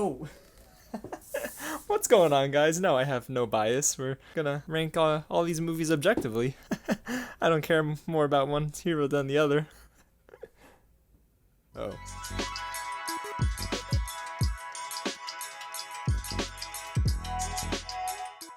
Oh, what's going on, guys? No, I have no bias. We're gonna rank all these movies objectively. I don't care more about one hero than the other. Oh.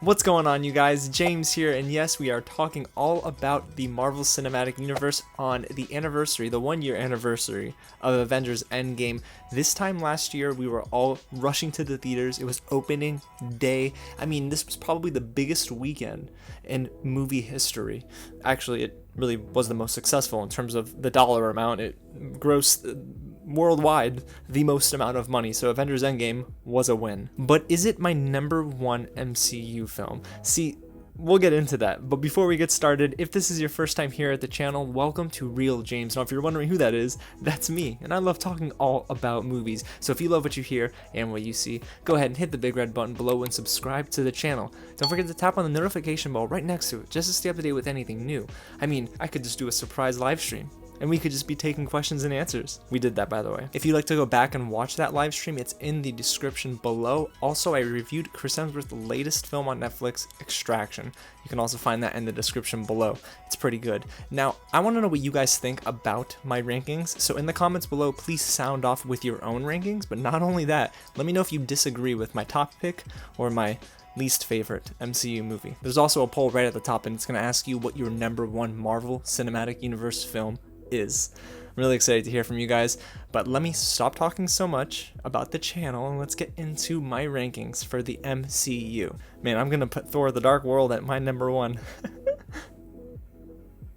What's going on, you guys? James here, and yes, we are talking all about the Marvel Cinematic Universe on the anniversary, the 1-year anniversary of Avengers Endgame. This time last year, we were all rushing to the theaters. It was opening day. I mean, this was probably the biggest weekend in movie history. Actually, it really was the most successful in terms of the dollar amount. It grossed worldwide the most amount of money, so Avengers Endgame was a win. But is it my number one MCU film? See, we'll get into that, but before we get started, if this is your first time here at the channel, welcome to Real James. Now, if you're wondering who that is, that's me, and I love talking all about movies. So if you love what you hear and what you see, go ahead and hit the big red button below and subscribe to the channel. Don't forget to tap on the notification bell right next to it, just to stay up to date with anything new. I mean, I could just do a surprise live stream, and we could just be taking questions and answers. We did that, by the way. If you'd like to go back and watch that live stream, it's in the description below. Also, I reviewed Chris Hemsworth's latest film on Netflix, Extraction. You can also find that in the description below. It's pretty good. Now, I want to know what you guys think about my rankings. So in the comments below, please sound off with your own rankings. But not only that, let me know if you disagree with my top pick or my least favorite MCU movie. There's also a poll right at the top, and it's going to ask you what your number one Marvel Cinematic Universe film is. I'm really excited to hear from you guys, but let me stop talking so much about the channel and let's get into my rankings for the MCU. Man, I'm gonna put Thor: The Dark World at my number one.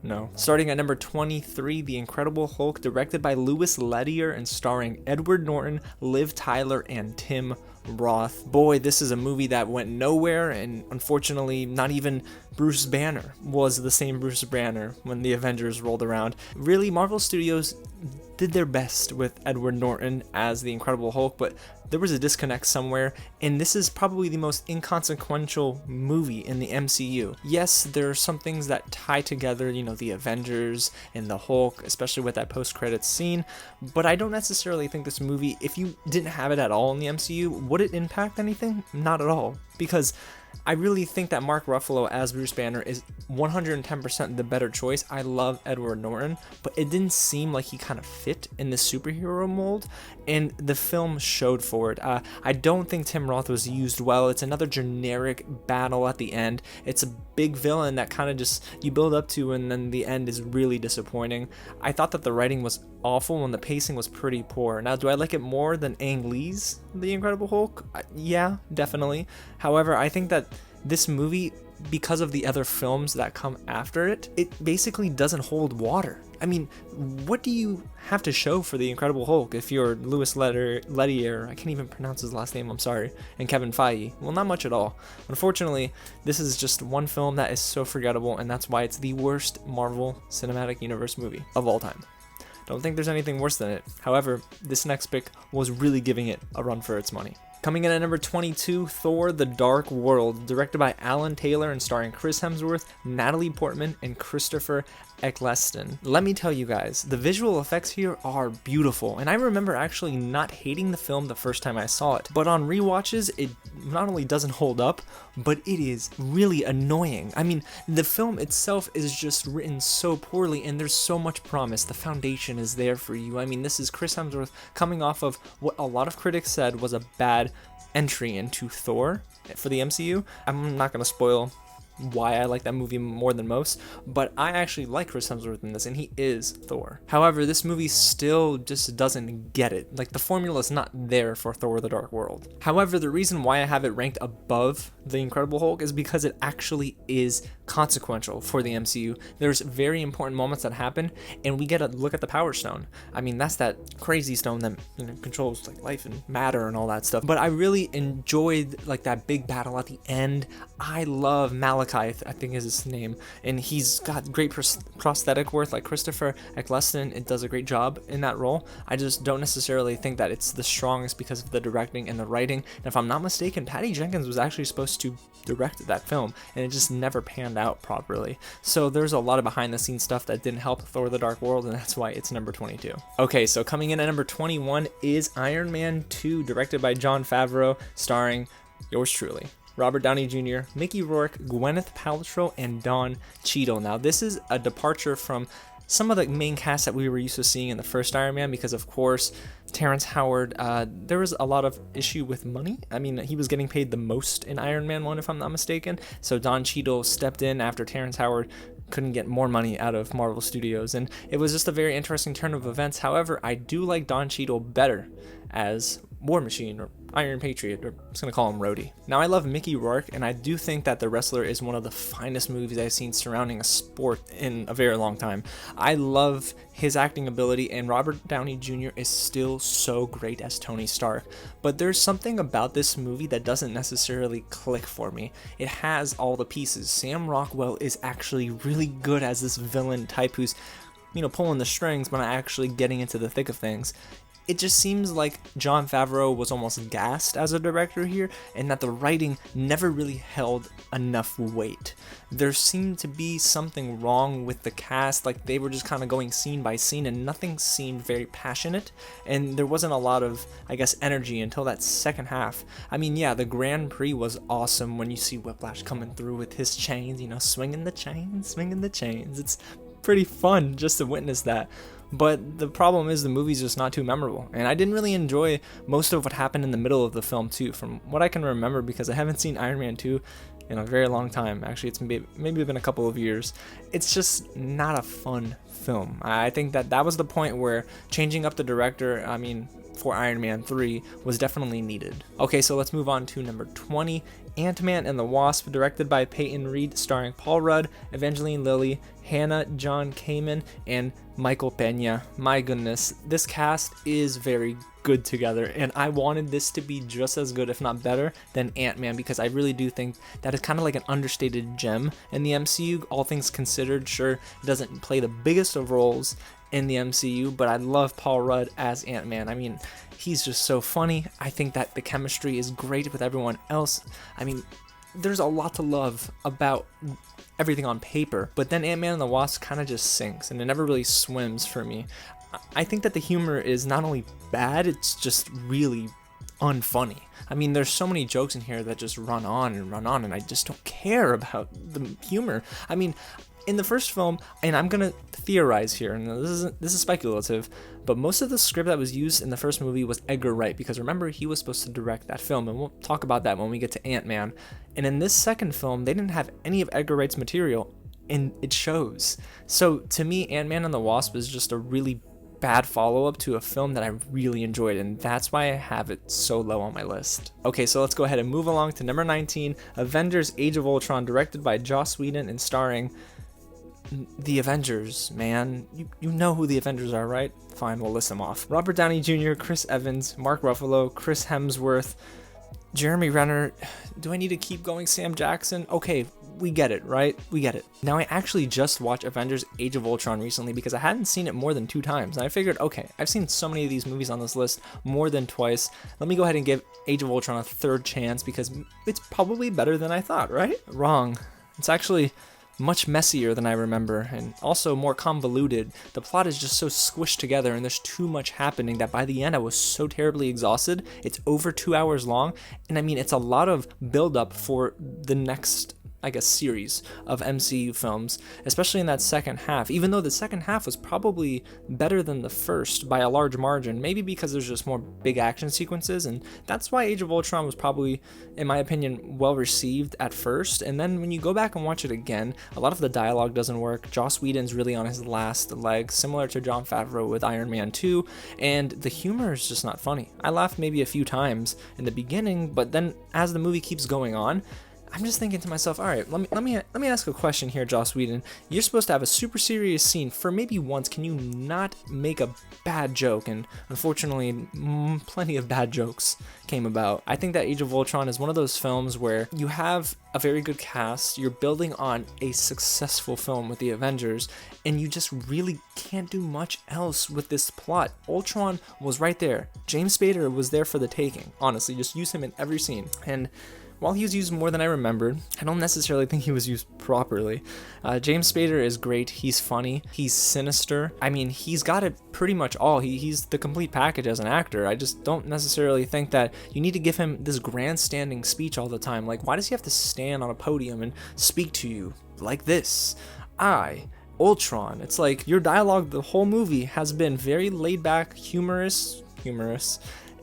No. Starting at number 23, The Incredible Hulk, directed by Louis Leterrier and starring Edward Norton, Liv Tyler, and Tim Roth. Boy, this is a movie that went nowhere, and unfortunately, not even Bruce Banner was the same Bruce Banner when the Avengers rolled around. Really, Marvel Studios did their best with Edward Norton as the Incredible Hulk, but there was a disconnect somewhere, and this is probably the most inconsequential movie in the MCU. Yes, there are some things that tie together, you know, the Avengers and the Hulk, especially with that post-credits scene, but I don't necessarily think this movie, if you didn't have it at all in the MCU, would it impact anything? Not at all, because I really think that Mark Ruffalo as Bruce Banner is 110% the better choice. I love Edward Norton, but it didn't seem like he kind of fit in the superhero mold, and the film showed for it. I don't think Tim Roth was used well. It's another generic battle at the end. It's a big villain that kind of just you build up to, and then the end is really disappointing. I thought that the writing was awful and the pacing was pretty poor. Now, do I like it more than Ang Lee's The Incredible Hulk? Yeah, definitely. However, I think that this movie, because of the other films that come after it, it basically doesn't hold water. I mean, what do you have to show for The Incredible Hulk if you're Louis Leterrier, I can't even pronounce his last name, I'm sorry, and Kevin Feige? Well, not much at all. Unfortunately, this is just one film that is so forgettable, and that's why it's the worst Marvel Cinematic Universe movie of all time. Don't think there's anything worse than it. However, this next pick was really giving it a run for its money. Coming in at number 22, Thor: The Dark World, directed by Alan Taylor and starring Chris Hemsworth, Natalie Portman, and Christopher Eccleston. Let me tell you guys, the visual effects here are beautiful, and I remember actually not hating the film the first time I saw it, but on rewatches, it not only doesn't hold up, but it is really annoying. I mean, the film itself is just written so poorly, and there's so much promise. The foundation is there for you. I mean, this is Chris Hemsworth coming off of what a lot of critics said was a bad entry into Thor for the MCU. I'm not going to spoil why I like that movie more than most, but I actually like Chris Hemsworth in this, and he is Thor. However, this movie still just doesn't get it. Like, the formula is not there for Thor: The Dark World. However, the reason why I have it ranked above The Incredible Hulk is because it actually is consequential for the MCU. There's very important moments that happen, and we get a look at the Power Stone. I mean, that's that crazy stone that, you know, controls like life and matter and all that stuff. But I really enjoyed like that big battle at the end. I love Malachi Malachi, I think is his name, and he's got great prosthetic work. Like Christopher Eccleston, it does a great job in that role. I just don't necessarily think that it's the strongest because of the directing and the writing. And if I'm not mistaken, Patty Jenkins was actually supposed to direct that film, and it just never panned out properly. So there's a lot of behind the scenes stuff that didn't help Thor: The Dark World, and that's why it's number 22. Okay, so coming in at number 21 is Iron Man 2, directed by Jon Favreau, starring yours truly, Robert Downey Jr., Mickey Rourke, Gwyneth Paltrow, and Don Cheadle. Now, this is a departure from some of the main cast that we were used to seeing in the first Iron Man, because of course Terrence Howard, there was a lot of issue with money. I mean, he was getting paid the most in Iron Man 1 if I'm not mistaken, so Don Cheadle stepped in after Terrence Howard couldn't get more money out of Marvel Studios, and it was just a very interesting turn of events. However, I do like Don Cheadle better as War Machine, or Iron Patriot, or I'm just going to call him Rhodey. Now, I love Mickey Rourke, and I do think that The Wrestler is one of the finest movies I've seen surrounding a sport in a very long time. I love his acting ability, and Robert Downey Jr. is still so great as Tony Stark. But there's something about this movie that doesn't necessarily click for me. It has all the pieces. Sam Rockwell is actually really good as this villain type who's, pulling the strings, but not actually getting into the thick of things. It just seems like Jon Favreau was almost gassed as a director here, and that the writing never really held enough weight. There seemed to be something wrong with the cast, like they were just kind of going scene by scene, and nothing seemed very passionate, and there wasn't a lot of, energy until that second half. I mean, yeah, the Grand Prix was awesome when you see Whiplash coming through with his chains, swinging the chains. It's pretty fun just to witness that. But the problem is the movie's just not too memorable, and I didn't really enjoy most of what happened in the middle of the film too, from what I can remember, because I haven't seen Iron Man 2 in a very long time. Actually, it's maybe been a couple of years. It's just not a fun film. I think that was the point where changing up the director, for Iron Man 3 was definitely needed. Okay, so let's move on to number 20, Ant-Man and the Wasp, directed by Peyton Reed, starring Paul Rudd, Evangeline Lilly, Hannah John Kamen, and Michael Pena. My goodness, this cast is very good together, and I wanted this to be just as good, if not better, than Ant-Man, because I really do think that is kind of like an understated gem in the MCU, all things considered. Sure, it doesn't play the biggest of roles in the MCU, but I love Paul Rudd as Ant-Man. He's just so funny. I think that the chemistry is great with everyone else. There's a lot to love about everything on paper, but then Ant-Man and the Wasp kind of just sinks, and it never really swims for me. I think that the humor is not only bad, it's just really unfunny. There's so many jokes in here that just run on, and I just don't care about the humor. In the first film, and I'm gonna theorize here, and this is speculative, but most of the script that was used in the first movie was Edgar Wright, because remember, he was supposed to direct that film, and we'll talk about that when we get to Ant-Man. And in this second film, they didn't have any of Edgar Wright's material, and it shows. So to me, Ant-Man and the Wasp is just a really bad follow-up to a film that I really enjoyed, and that's why I have it so low on my list. Okay, so let's go ahead and move along to number 19, Avengers: Age of Ultron, directed by Joss Whedon and starring the Avengers, man. You know who the Avengers are, right? Fine, we'll list them off. Robert Downey Jr., Chris Evans, Mark Ruffalo, Chris Hemsworth, Jeremy Renner. Do I need to keep going? Sam Jackson? Okay, we get it, right? We get it. Now, I actually just watched Avengers: Age of Ultron recently because I hadn't seen it more than 2 times. And I figured, okay, I've seen so many of these movies on this list more than twice. Let me go ahead and give Age of Ultron a third chance because it's probably better than I thought, right? Wrong. It's actually much messier than I remember, and also more convoluted. The plot is just so squished together, and there's too much happening that by the end I was so terribly exhausted. It's over 2 hours long, and it's a lot of build up for the next series of MCU films, especially in that second half, even though the second half was probably better than the first by a large margin, maybe because there's just more big action sequences, and that's why Age of Ultron was probably, in my opinion, well received at first. And then when you go back and watch it again, a lot of the dialogue doesn't work. Joss Whedon's really on his last leg, similar to Jon Favreau with Iron Man 2, and the humor is just not funny. I laughed maybe a few times in the beginning, but then as the movie keeps going on, I'm just thinking to myself, all right, let me ask a question here, Joss Whedon. You're supposed to have a super serious scene. For maybe once, can you not make a bad joke? And unfortunately, plenty of bad jokes came about. I think that Age of Ultron is one of those films where you have a very good cast, you're building on a successful film with the Avengers, and you just really can't do much else with this plot. Ultron was right there. James Spader was there for the taking. Honestly, just use him in every scene. And while he was used more than I remembered, I don't necessarily think he was used properly. James Spader is great. He's funny. He's sinister. I mean, he's got it pretty much all. He's the complete package as an actor. I just don't necessarily think that you need to give him this grandstanding speech all the time. Like, why does he have to stand on a podium and speak to you like this? Ultron. It's like your dialogue the whole movie has been very laid back, humorous,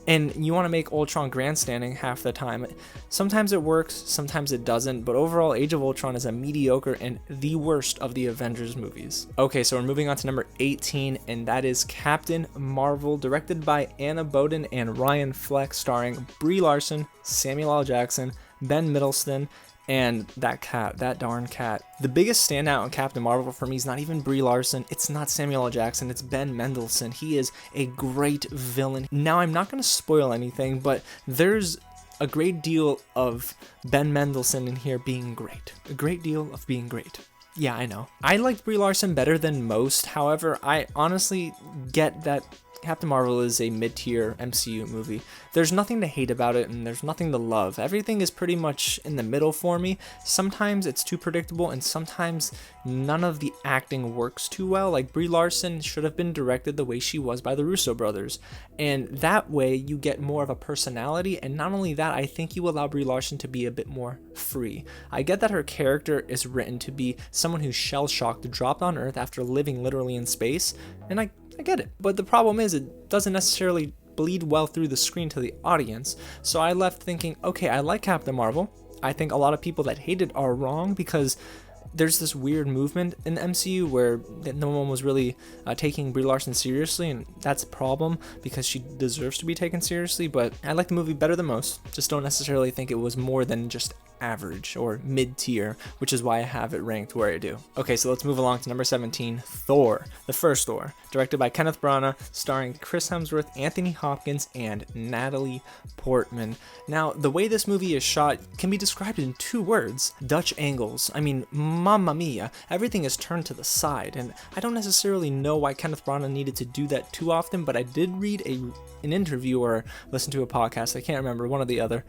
and you want to make Ultron grandstanding half the time. Sometimes it works, sometimes it doesn't, but overall Age of Ultron is a mediocre and the worst of the Avengers movies. Okay, so we're moving on to number 18, and that is Captain Marvel, directed by Anna Boden and Ryan Fleck, starring Brie Larson, Samuel L. Jackson, Ben Mendelsohn, and that darn cat. The biggest standout in Captain Marvel for me is not even Brie Larson, it's not Samuel L. Jackson, it's Ben Mendelsohn. He is a great villain. Now, I'm not going to spoil anything, but there's a great deal of Ben Mendelsohn in here being great. A great deal of being great. Yeah, I know. I liked Brie Larson better than most. However, I honestly get that Captain Marvel is a mid-tier MCU movie. There's nothing to hate about it, and there's nothing to love. Everything is pretty much in the middle for me. Sometimes it's too predictable, and sometimes none of the acting works too well. Like, Brie Larson should have been directed the way she was by the Russo brothers, and that way you get more of a personality. And not only that, I think you allow Brie Larson to be a bit more free. I get that her character is written to be someone who's shell-shocked, dropped on Earth after living literally in space, and I get it. But the problem is it doesn't necessarily bleed well through the screen to the audience. So I left thinking, okay, I like Captain Marvel. I think a lot of people that hate it are wrong, because there's this weird movement in the MCU where no one was really taking Brie Larson seriously, and that's a problem because she deserves to be taken seriously. But I like the movie better than most. Just don't necessarily think it was more than just average or mid-tier, which is why I have it ranked where I do. Okay, so let's move along to number 17, Thor, the first Thor, directed by Kenneth Branagh, starring Chris Hemsworth, Anthony Hopkins, and Natalie Portman. Now, the way this movie is shot can be described in 2 words: Dutch angles. I mean, mamma mia, everything is turned to the side, and I don't necessarily know why Kenneth Branagh needed to do that too often, but I did read an interview or listen to a podcast, I can't remember, one or the other.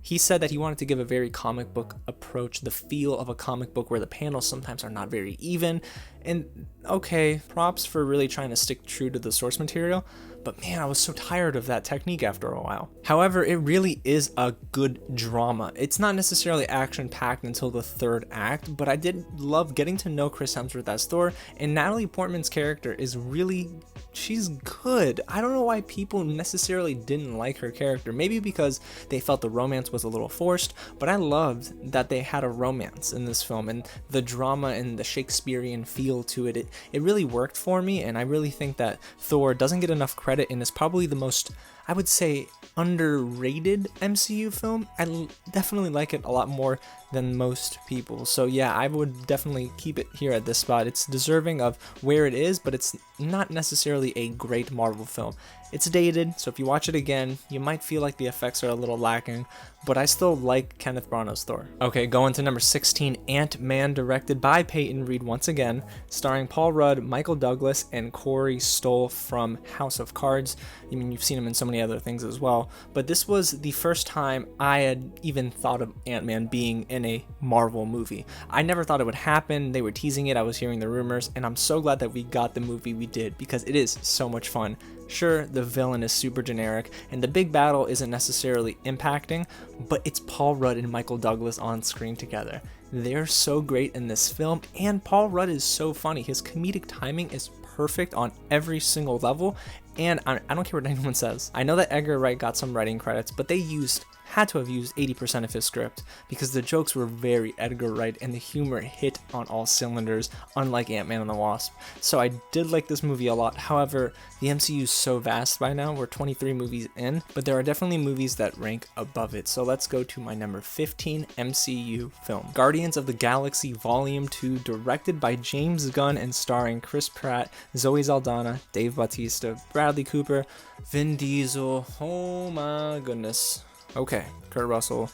He said that he wanted to give a very comic book approach, the feel of a comic book where the panels sometimes are not very even. And okay, props for really trying to stick true to the source material, but man, I was so tired of that technique after a while. However, it really is a good drama. It's not necessarily action-packed until the 3rd act, but I did love getting to know Chris Hemsworth as Thor, and Natalie Portman's character is really, she's good. I don't know why people necessarily didn't like her character. Maybe because they felt the romance was a little forced, but I loved that they had a romance in this film, and the drama and the Shakespearean feel to it. It really worked for me, and I really think that Thor doesn't get enough credit and is probably the most, I would say, underrated MCU film. I definitely like it a lot more than most people. So yeah, I would definitely keep it here at this spot. It's deserving of where it is, but it's not necessarily a great Marvel film. It's dated, so if you watch it again, you might feel like the effects are a little lacking, but I still like Kenneth Branagh's Thor. Okay, going to number 16, Ant-Man, directed by Peyton Reed once again, starring Paul Rudd, Michael Douglas, and Corey Stoll from House of Cards. I mean, you've seen him in so many other things as well, but this was the first time I had even thought of Ant-Man being in a Marvel movie. I never thought it would happen. They were teasing it, I was hearing the rumors, and I'm so glad that we got the movie we did, because it is so much fun. Sure, the villain is super generic, and the big battle isn't necessarily impacting, but it's Paul Rudd and Michael Douglas on screen together. They're so great in this film, and Paul Rudd is so funny. His comedic timing is perfect on every single level, and I don't care what anyone says. I know that Edgar Wright got some writing credits, but they used had to have used 80% of his script because the jokes were very Edgar Wright and the humor hit on all cylinders, unlike Ant-Man and the Wasp. So I did like this movie a lot. However, the MCU is so vast by now. We're 23 movies in, but there are definitely movies that rank above it. So let's go to my number 15 MCU film. Guardians of the Galaxy Volume 2, directed by James Gunn and starring Chris Pratt, Zoe Saldana, Dave Bautista, Bradley Cooper, Vin Diesel. Oh my goodness. Okay, Kurt Russell.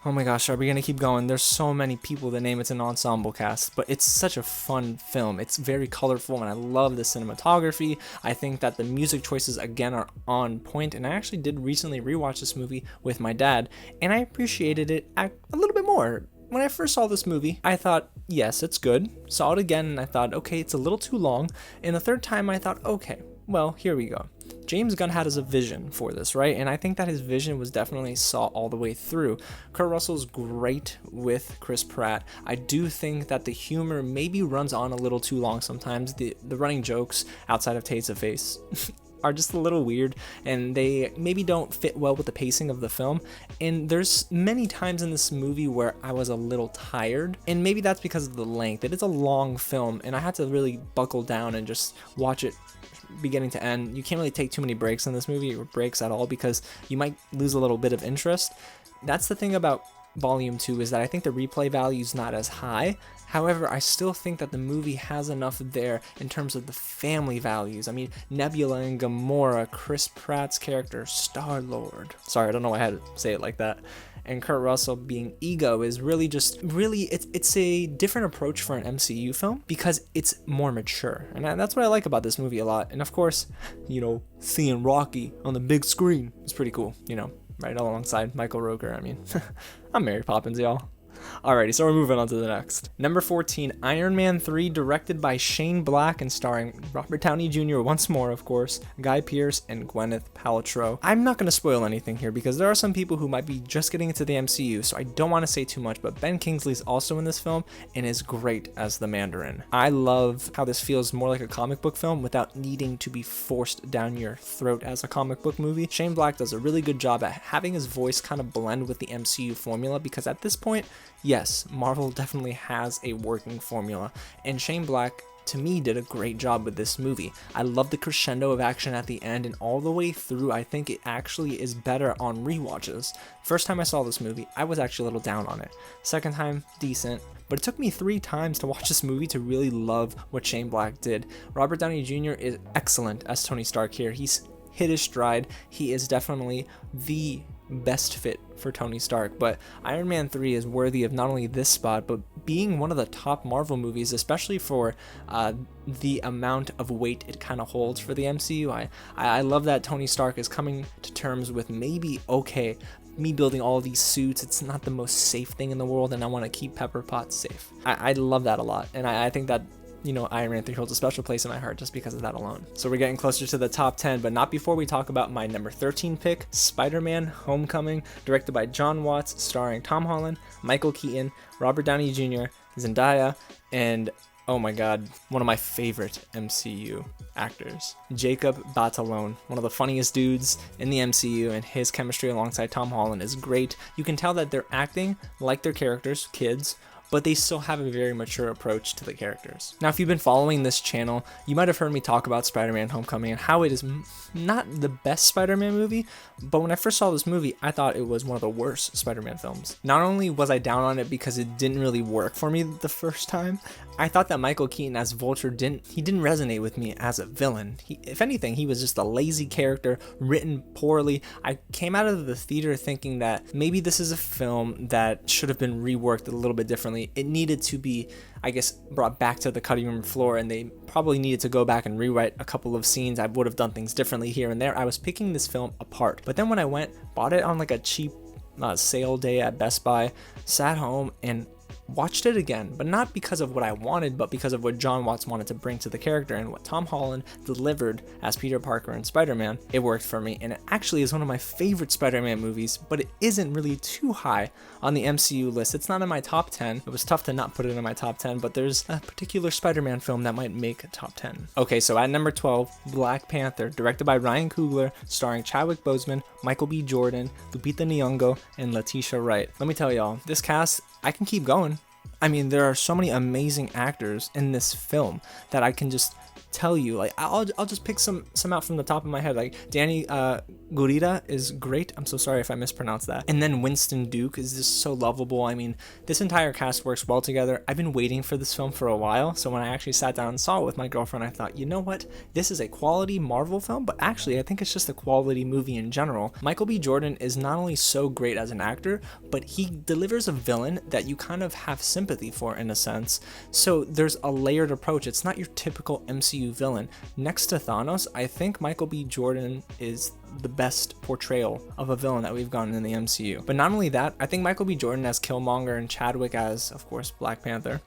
Oh my gosh, are we gonna keep going? There's so many people that name it's an ensemble cast, but it's such a fun film. It's very colorful and I love the cinematography. I think that the music choices again are on point, and I actually did recently rewatch this movie with my dad and I appreciated it a little bit more. When I first saw this movie, I thought, yes, it's good. Saw it again and I thought, okay, it's a little too long. And the third time I thought, okay, well, here we go. James Gunn had a vision for this, right? And I think that his vision was definitely saw all the way through. Kurt Russell's great with Chris Pratt. I do think that the humor maybe runs on a little too long sometimes. The running jokes outside of Tate's face are just a little weird, and they maybe don't fit well with the pacing of the film. And there's many times in this movie where I was a little tired, and maybe that's because of the length. It is a long film, and I had to really buckle down and just watch it beginning to end. You can't really take too many breaks in this movie, or breaks at all, because you might lose a little bit of interest. That's the thing about Volume 2, is that I think the replay value is not as high. However, I still think that the movie has enough there in terms of the family values. I mean, Nebula and Gamora, Chris Pratt's character, Star-Lord. Sorry, I don't know why I had to say it like that. And Kurt Russell being Ego is really it's a different approach for an MCU film because it's more mature. And that's what I like about this movie a lot. And of course, seeing Rocky on the big screen is pretty cool, right alongside Michael Rooker. I mean, I'm Mary Poppins, y'all. Alrighty, so we're moving on to the next. Number 14, Iron Man 3, directed by Shane Black and starring Robert Downey Jr. once more, of course, Guy Pearce, and Gwyneth Paltrow. I'm not going to spoil anything here because there are some people who might be just getting into the MCU, so I don't want to say too much, but Ben Kingsley's also in this film and is great as the Mandarin. I love how this feels more like a comic book film without needing to be forced down your throat as a comic book movie. Shane Black does a really good job at having his voice kind of blend with the MCU formula, because at this point, yes, Marvel definitely has a working formula, and Shane Black, to me, did a great job with this movie. I love the crescendo of action at the end, and all the way through, I think it actually is better on rewatches. First time I saw this movie, I was actually a little down on it. Second time, decent. But it took me 3 times to watch this movie to really love what Shane Black did. Robert Downey Jr. is excellent as Tony Stark here. He's hit his stride. He is definitely the best fit for Tony Stark, but Iron Man 3 is worthy of not only this spot, but being one of the top Marvel movies, especially for the amount of weight it kind of holds for the MCU. I love that Tony Stark is coming to terms with maybe, okay, me building all of these suits, it's not the most safe thing in the world, and I want to keep Pepper Potts safe. I love that a lot, and I think that Iron Man 3 holds a special place in my heart just because of that alone. So we're getting closer to the top 10, but not before we talk about my number 13 pick, Spider-Man Homecoming, directed by John Watts, starring Tom Holland, Michael Keaton, Robert Downey Jr., Zendaya, and oh my god, one of my favorite MCU actors, Jacob Batalon, one of the funniest dudes in the MCU, and his chemistry alongside Tom Holland is great. You can tell that they're acting like their characters, kids, but they still have a very mature approach to the characters. Now, if you've been following this channel, you might have heard me talk about Spider-Man Homecoming and how it is not the best Spider-Man movie, but when I first saw this movie, I thought it was one of the worst Spider-Man films. Not only was I down on it because it didn't really work for me the first time, I thought that Michael Keaton as Vulture didn't resonate with me as a villain. If anything, he was just a lazy character, written poorly. I came out of the theater thinking that maybe this is a film that should have been reworked a little bit differently. It needed to be, I guess, brought back to the cutting room floor, and they probably needed to go back and rewrite a couple of scenes. I would have done things differently here and there. I was picking this film apart. But then when I bought it on like a cheap sale day at Best Buy, sat home and watched it again, but not because of what I wanted, but because of what Jon Watts wanted to bring to the character and what Tom Holland delivered as Peter Parker in Spider-Man. It worked for me, and it actually is one of my favorite Spider-Man movies, but it isn't really too high on the MCU list. It's not in my top 10. It was tough to not put it in my top 10, but there's a particular Spider-Man film that might make a top 10. Okay, so at number 12, Black Panther, directed by Ryan Coogler, starring Chadwick Boseman, Michael B. Jordan, Lupita Nyong'o, and Letitia Wright. Let me tell y'all, this cast, I can keep going. I mean, there are so many amazing actors in this film that I can just tell you. Like, I'll just pick some out from the top of my head. Like, Danny Gurira is great. I'm so sorry if I mispronounced that. And then Winston Duke is just so lovable. I mean, this entire cast works well together. I've been waiting for this film for a while, so when I actually sat down and saw it with my girlfriend, I thought, you know what? This is a quality Marvel film, but actually, I think it's just a quality movie in general. Michael B. Jordan is not only so great as an actor, but he delivers a villain that you kind of have sympathy for in a sense. So there's a layered approach. It's not your typical MCU villain. Next to Thanos, I think Michael B. Jordan is the best portrayal of a villain that we've gotten in the MCU. But not only that, I think Michael B. Jordan as Killmonger and Chadwick as, of course, Black Panther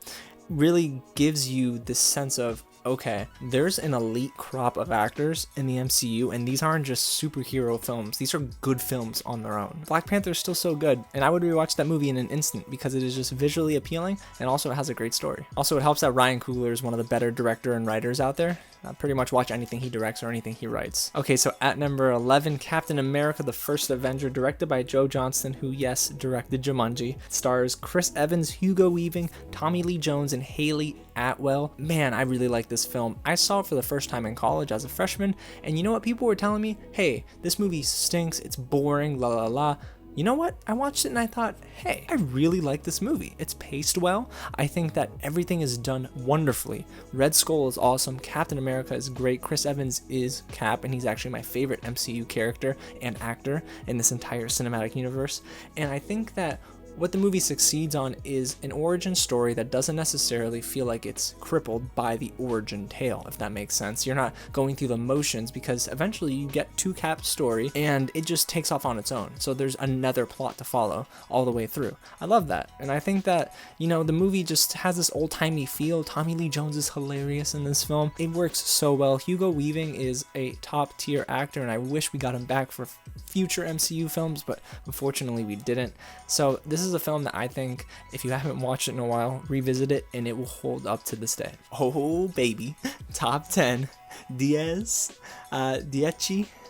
really gives you this sense of, okay, there's an elite crop of actors in the MCU, and these aren't just superhero films. These are good films on their own. Black Panther is still so good, and I would rewatch that movie in an instant because it is just visually appealing, and also it has a great story. Also, it helps that Ryan Coogler is one of the better director and writers out there. I pretty much watch anything he directs or anything he writes. Okay, so at number 11, Captain America, the First Avenger, directed by Joe Johnston, who, yes, directed Jumanji. Stars Chris Evans, Hugo Weaving, Tommy Lee Jones, and Haley Atwell. Man, I really like this film. I saw it for the first time in college as a freshman, and you know what? People were telling me, hey, this movie stinks, it's boring, la la la. You know what? I watched it and I thought, hey, I really like this movie. It's paced well. I think that everything is done wonderfully. Red Skull is awesome. Captain America is great. Chris Evans is Cap, and he's actually my favorite MCU character and actor in this entire cinematic universe. And I think that what the movie succeeds on is an origin story that doesn't necessarily feel like it's crippled by the origin tale, if that makes sense. You're not going through the motions because eventually you get to Cap's story and it just takes off on its own. So there's another plot to follow all the way through. I love that. And I think that, you know, the movie just has this old-timey feel. Tommy Lee Jones is hilarious in this film. It works so well. Hugo Weaving is a top-tier actor, and I wish we got him back for future MCU films, but unfortunately we didn't. So this is a film that I think if you haven't watched it in a while, revisit it and it will hold up to this day. Oh baby, top 10, Dieci,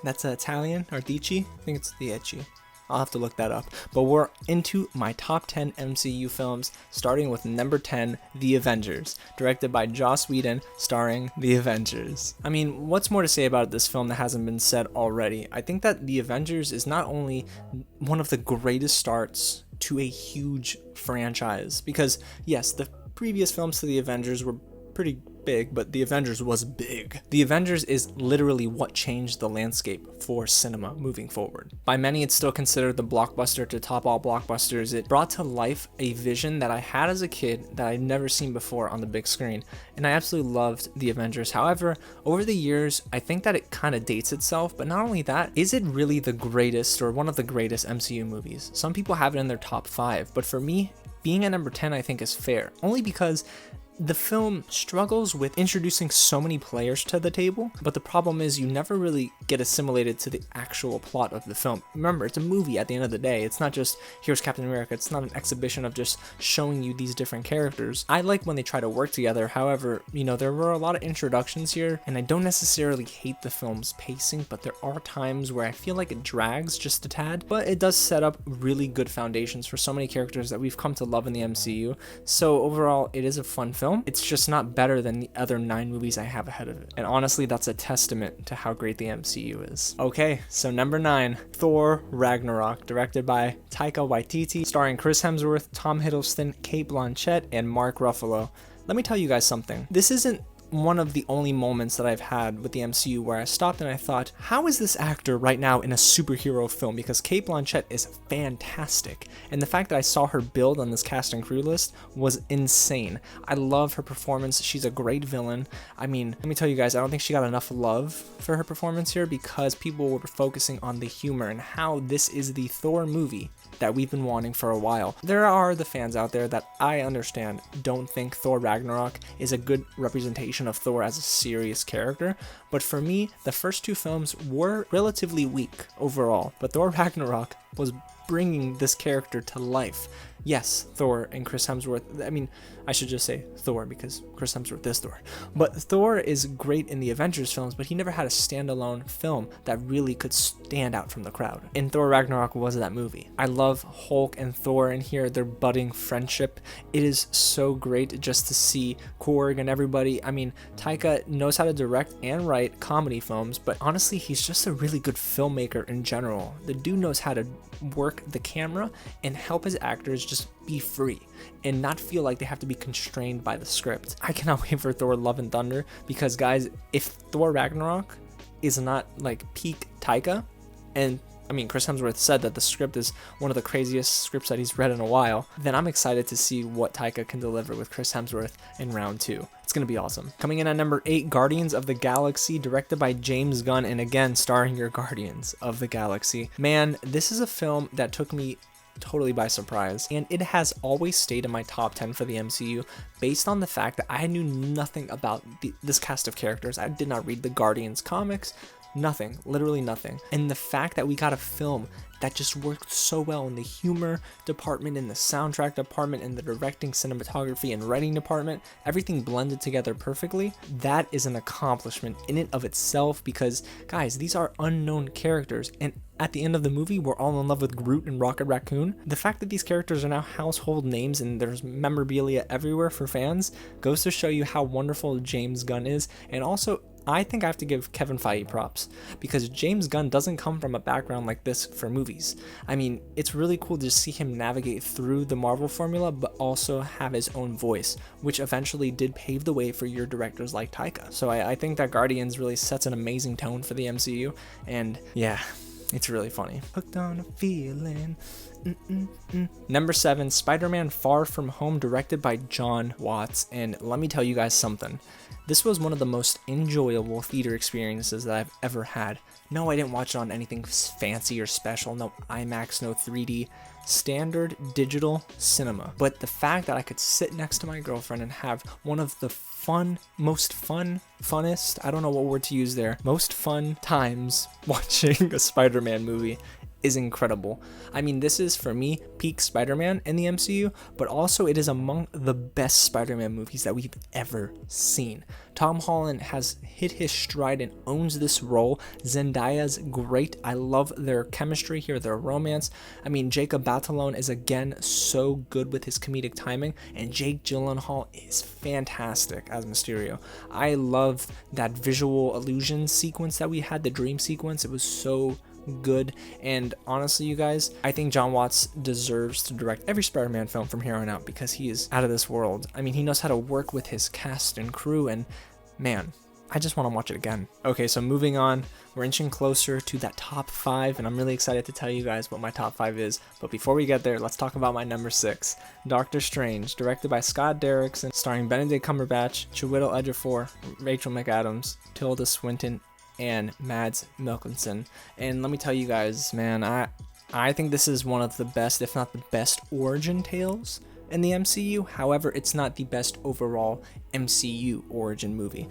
that's Italian, or Dici, I think it's Dieci. I'll have to look that up. But we're into my top 10 MCU films, starting with number 10, The Avengers, directed by Joss Whedon, starring The Avengers. I mean, what's more to say about this film that hasn't been said already? I think that The Avengers is not only one of the greatest starts to a huge franchise, because yes, the previous films to The Avengers were pretty big, but The Avengers was big. The Avengers is literally what changed the landscape for cinema moving forward. By many, it's still considered the blockbuster to top all blockbusters. It brought to life a vision that I had as a kid that I'd never seen before on the big screen, and I absolutely loved The Avengers. However, over the years, I think that it kind of dates itself, but not only that, is it really the greatest or one of the greatest MCU movies? Some people have it in their top 5, but for me, being at number 10 I think is fair, only because the film struggles with introducing so many players to the table, but the problem is you never really get assimilated to the actual plot of the film. Remember, it's a movie at the end of the day. It's not just, here's Captain America. It's not an exhibition of just showing you these different characters. I like when they try to work together. However, you know, there were a lot of introductions here, and I don't necessarily hate the film's pacing, but there are times where I feel like it drags just a tad, but it does set up really good foundations for so many characters that we've come to love in the MCU. So overall, it is a fun film. It's just not better than the other 9 movies I have ahead of it. And honestly, that's a testament to how great the MCU is. Okay, so number 9, Thor Ragnarok, directed by Taika Waititi, starring Chris Hemsworth, Tom Hiddleston, Cate Blanchett, and Mark Ruffalo. Let me tell you guys something. This isn't one of the only moments that I've had with the MCU where I stopped and I thought, how is this actor right now in a superhero film? Because Cate Blanchett is fantastic, and the fact that I saw her build on this cast and crew list was insane. I love her performance. She's a great villain. I mean, let me tell you guys, I don't think she got enough love for her performance here because people were focusing on the humor and how this is the Thor movie that we've been wanting for a while. There are the fans out there that I understand don't think Thor Ragnarok is a good representation of Thor as a serious character, but for me, the first two films were relatively weak overall, but Thor Ragnarok was bringing this character to life. Yes, Thor and Chris Hemsworth, I mean, I should just say Thor because Chris Hemsworth is Thor. But Thor is great in the Avengers films, but he never had a standalone film that really could stand out from the crowd. And Thor Ragnarok was that movie. I love Hulk and Thor in here, their budding friendship. It is so great just to see Korg and everybody. I mean, Taika knows how to direct and write comedy films, but honestly, he's just a really good filmmaker in general. The dude knows how to work the camera and help his actors just be free and not feel like they have to be constrained by the script. I cannot wait for Thor Love and Thunder because, guys, if Thor Ragnarok is not like peak Taika, and I mean, Chris Hemsworth said that the script is one of the craziest scripts that he's read in a while, then I'm excited to see what Taika can deliver with Chris Hemsworth in round 2. It's going to be awesome. Coming in at number 8, Guardians of the Galaxy, directed by James Gunn, and again, starring your Guardians of the Galaxy. Man, this is a film that took me totally by surprise, and it has always stayed in my top 10 for the MCU based on the fact that I knew nothing about this cast of characters. I did not read the Guardians comics, nothing, literally nothing. And the fact that we got a film that just worked so well in the humor department, in the soundtrack department, in the directing, cinematography, and writing department, everything blended together perfectly, that is an accomplishment in and of itself because, guys, these are unknown characters, and at the end of the movie, we're all in love with Groot and Rocket Raccoon. The fact that these characters are now household names and there's memorabilia everywhere for fans goes to show you how wonderful James Gunn is, and also I think I have to give Kevin Feige props because James Gunn doesn't come from a background like this for movies. I mean, it's really cool to see him navigate through the Marvel formula, but also have his own voice, which eventually did pave the way for your directors like Taika. So I think that Guardians really sets an amazing tone for the MCU, and yeah, it's really funny. Hooked on a feeling. Number 7, Spider-Man Far From Home, directed by John Watts, and let me tell you guys something. This was one of the most enjoyable theater experiences that I've ever had. No, I didn't watch it on anything fancy or special, no IMAX, no 3D, standard digital cinema. But the fact that I could sit next to my girlfriend and have one of the funnest, I don't know what word to use there, most fun times watching a Spider-Man movie is incredible. I mean, this is for me peak Spider-Man in the MCU, but also it is among the best Spider-Man movies that we've ever seen. Tom Holland has hit his stride and owns this role. Zendaya's great. I love their chemistry here, their romance. I mean, Jacob Batalon is again so good with his comedic timing, and Jake Gyllenhaal is fantastic as Mysterio. I love that visual illusion sequence that we had, the dream sequence. It was so good, and honestly, you guys, I think John Watts deserves to direct every Spider-Man film from here on out because he is out of this world. I mean, he knows how to work with his cast and crew, and man, I just want to watch it again. Okay, so moving on, we're inching closer to that top 5, and I'm really excited to tell you guys what my top 5 is. But before we get there, let's talk about my number 6, Doctor Strange, directed by Scott Derrickson, starring Benedict Cumberbatch, Chiwetel Ejiofor, Rachel McAdams, Tilda Swinton, and Mads Mikkelsen. And let me tell you guys, man, I think this is one of the best, if not the best, origin tales in the MCU. However, it's not the best overall MCU origin movie.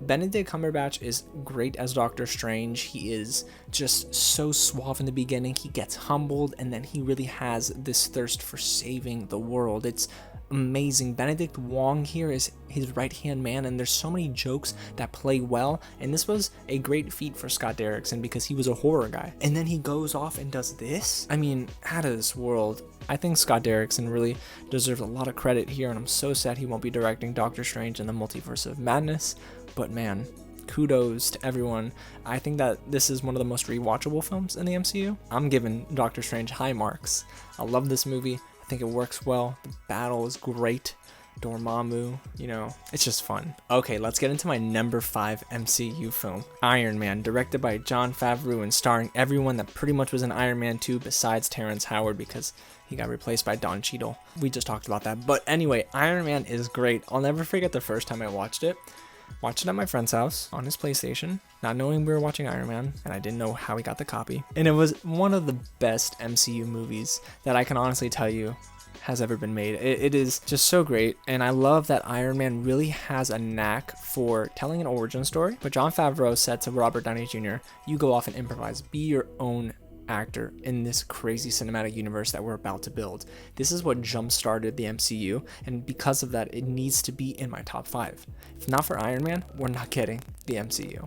Benedict Cumberbatch is great as Doctor Strange. He is just so suave in the beginning. He gets humbled, and then he really has this thirst for saving the world. It's amazing. Benedict Wong here is his right-hand man, and there's so many jokes that play well, and this was a great feat for Scott Derrickson because he was a horror guy, and then he goes off and does this. I mean, out of this world. I think Scott Derrickson really deserves a lot of credit here, and I'm so sad he won't be directing Doctor Strange in the Multiverse of Madness, but man, kudos to everyone. I think that this is one of the most rewatchable films in the MCU. I'm giving Doctor Strange high marks. I love this movie. I think it works well. The battle is great. Dormammu, it's just fun. Okay, let's get into my number 5 MCU film, Iron Man, directed by Jon Favreau and starring everyone that pretty much was in Iron Man 2 besides Terrence Howard because he got replaced by Don Cheadle. We just talked about that. But anyway, Iron Man is great. I'll never forget the first time I watched it. Watched it at my friend's house on his PlayStation, not knowing we were watching Iron Man, and I didn't know how he got the copy. And it was one of the best MCU movies that I can honestly tell you has ever been made. It is just so great, and I love that Iron Man really has a knack for telling an origin story. But Jon Favreau said to Robert Downey Jr., you go off and improvise, be your own actor in this crazy cinematic universe that we're about to build. This is what jump-started the MCU, and because of that, it needs to be in my top 5. If not for Iron Man, we're not getting the MCU.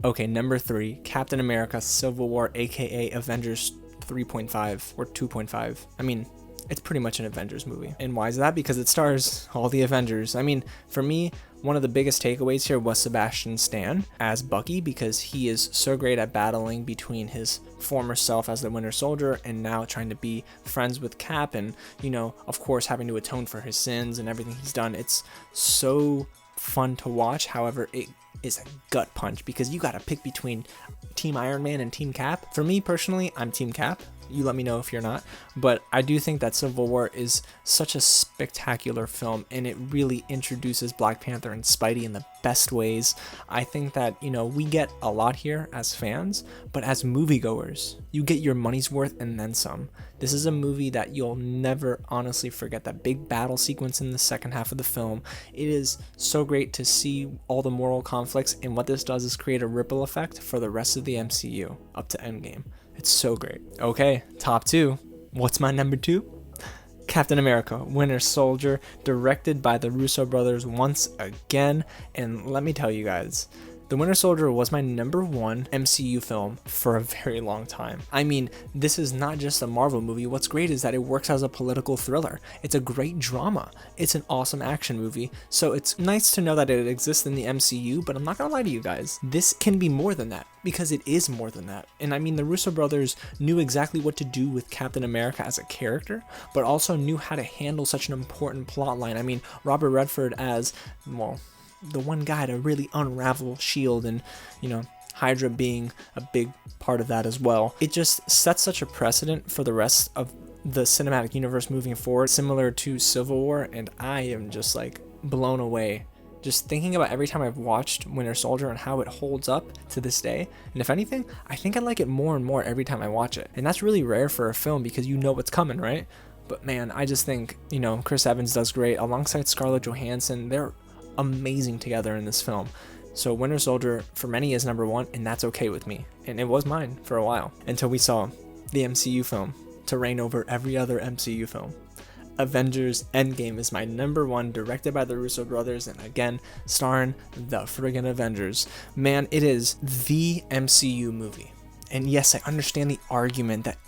Okay, number 3, Captain America Civil War, aka Avengers 3.5 or 2.5. I mean, it's pretty much an Avengers movie. And why is that? Because it stars all the Avengers. I mean, for me, one of the biggest takeaways here was Sebastian Stan as Bucky, because he is so great at battling between his former self as the Winter Soldier and now trying to be friends with Cap and, of course, having to atone for his sins and everything he's done. It's so fun to watch. However, it is a gut punch because you got to pick between Team Iron Man and Team Cap. For me personally, I'm Team Cap. You let me know if you're not, but I do think that Civil War is such a spectacular film, and it really introduces Black Panther and Spidey in the best ways. I think that, we get a lot here as fans, but as moviegoers, you get your money's worth and then some. This is a movie that you'll never honestly forget. That big battle sequence in the second half of the film, it is so great to see all the moral conflicts, and what this does is create a ripple effect for the rest of the MCU up to Endgame. It's so great. Okay, top 2. What's my number 2? Captain America, Winter Soldier, directed by the Russo brothers once again. And let me tell you guys, The Winter Soldier was my number 1 MCU film for a very long time. I mean, this is not just a Marvel movie. What's great is that it works as a political thriller. It's a great drama. It's an awesome action movie. So it's nice to know that it exists in the MCU, but I'm not gonna lie to you guys. This can be more than that, because it is more than that. And I mean, the Russo brothers knew exactly what to do with Captain America as a character, but also knew how to handle such an important plot line. I mean, Robert Redford as, well, the one guy to really unravel S.H.I.E.L.D. and, Hydra being a big part of that as well. It just sets such a precedent for the rest of the cinematic universe moving forward, similar to Civil War, and I am just blown away. Just thinking about every time I've watched Winter Soldier and how it holds up to this day. And if anything, I think I like it more and more every time I watch it. And that's really rare for a film because you know what's coming, right? But man, I just think, Chris Evans does great alongside Scarlett Johansson. They're amazing together in this film. So Winter Soldier for many is number 1, and that's okay with me. And it was mine for a while until we saw the MCU film to reign over every other MCU film. Avengers Endgame is my number 1, directed by the Russo brothers, and again, starring the friggin' Avengers. Man, it is the MCU movie. And yes, I understand the argument that,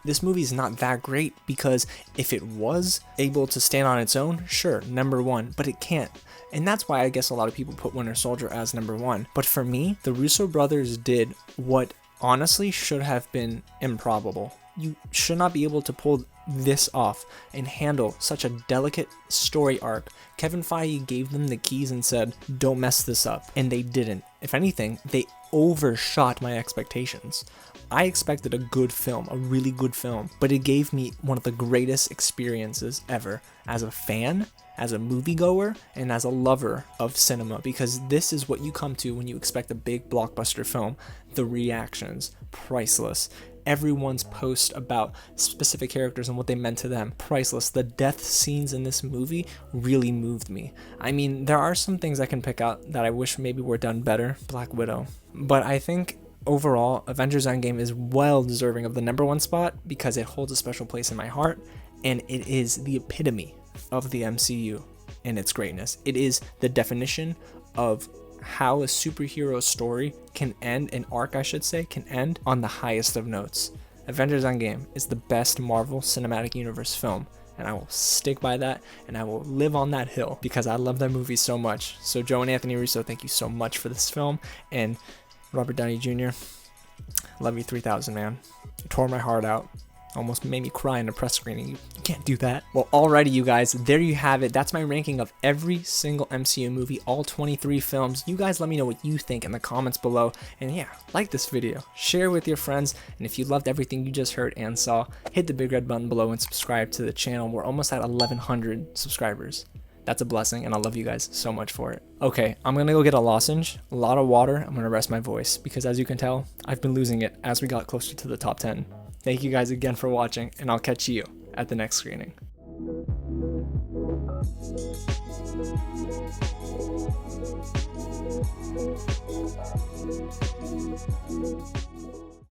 this movie is not that great, because if it was able to stand on its own, sure, number 1, but it can't. And that's why I guess a lot of people put Winter Soldier as number 1. But for me, the Russo brothers did what honestly should have been improbable. You should not be able to pull this off and handle such a delicate story arc. Kevin Feige gave them the keys and said, don't mess this up. And they didn't. If anything, they overshot my expectations. I expected a good film, a really good film, but it gave me one of the greatest experiences ever as a fan, as a moviegoer, and as a lover of cinema, because this is what you come to when you expect a big blockbuster film. The reactions, priceless. Everyone's post about specific characters and what they meant to them, priceless. The death scenes in this movie really moved me. I mean, there are some things I can pick out that I wish maybe were done better. Black Widow. But I think overall, Avengers Endgame is well deserving of the number 1 spot because it holds a special place in my heart, and it is the epitome of the MCU and its greatness. It is the definition of how a superhero story can end, an arc I should say, can end on the highest of notes. Avengers Endgame is the best Marvel Cinematic Universe film, and I will stick by that, and I will live on that hill because I love that movie so much. So Joe and Anthony Russo, thank you so much for this film, and Robert Downey Jr., love you 3000, man. It tore my heart out. Almost made me cry in a press screening. You can't do that. Well, alrighty, you guys, there you have it. That's my ranking of every single MCU movie, all 23 films. You guys let me know what you think in the comments below. And yeah, like this video, share with your friends. And if you loved everything you just heard and saw, hit the big red button below and subscribe to the channel. We're almost at 1,100 subscribers. That's a blessing, and I love you guys so much for it. Okay, I'm gonna go get a lozenge, a lot of water. I'm gonna rest my voice because, as you can tell, I've been losing it as we got closer to the top 10. Thank you guys again for watching, and I'll catch you at the next screening.